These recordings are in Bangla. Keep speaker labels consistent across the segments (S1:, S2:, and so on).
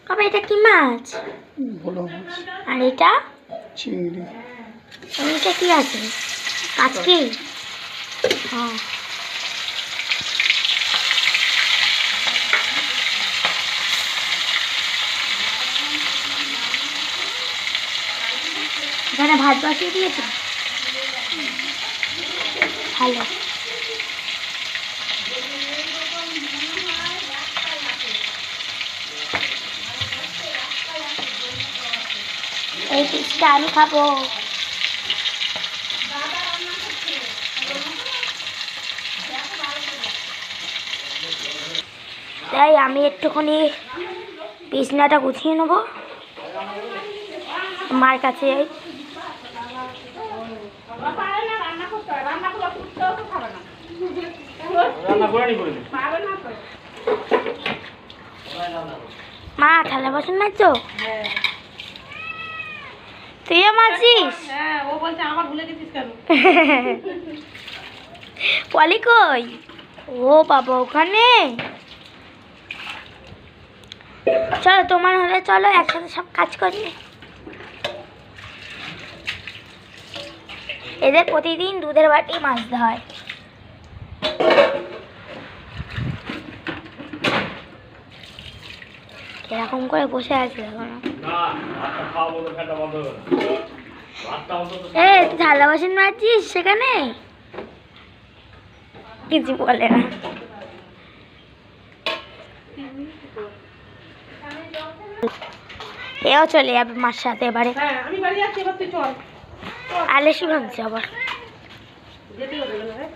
S1: বাবা এটা কি মাছ?
S2: ভোলা মাছ।
S1: আর এটা
S2: চিংড়ি।
S1: আর এটা কি আছে? কাচকি। হ্যাঁ এখানে ভাত বসিয়ে দিয়েছে। ভালো। এই পিসটা আমি খাবো। তাই আমি একটুখানি বিছনাটা গুছিয়ে নেবো মার কাছে। মা থালা বাসন মাজছো? তুইও মাজছিস?
S3: ও বলছে আমার ভুলে গেছিস কেন?
S1: পলি কই? ও বাবা ওখানে। চলো তোমার হলে চলো একসাথে সব কাজ করি। এদের প্রতিদিন দুধের বাটি মাজতে হয়। এরকম করে বসে আছে এখন। এ তুই থালা বাসন মাজছিস সেখানে? কিছু বলে না। এও চলে যাবে মার সাথে এবারে।
S3: আমি বাড়ি যাচ্ছি, এবার তুই চল।
S1: আলেসি ভাঙছে আবার।
S3: যেতে হবে না রে।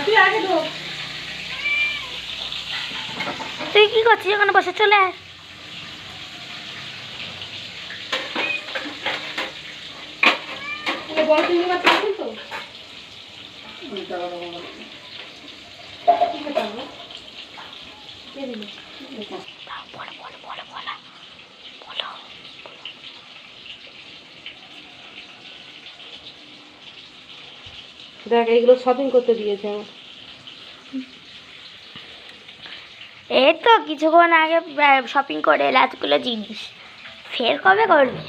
S3: তুই আগে ঢোক।
S1: তুই কি করছিস ওখানে বসে? চলে আয়।
S3: বড় চিংড়ি মাছ খাবেন তো? দেখ এইগুলো শপিং করতে দিয়েছে আমার।
S1: এই তো কিছুক্ষণ আগে শপিং করে এলে এতগুলো জিনিস ফের কবে করবে?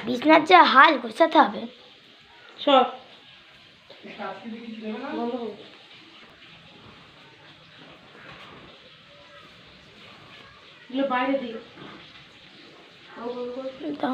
S1: বিছনার যা হাল গোছাতে হবে
S3: সব বাইরে দিই।
S1: দাও।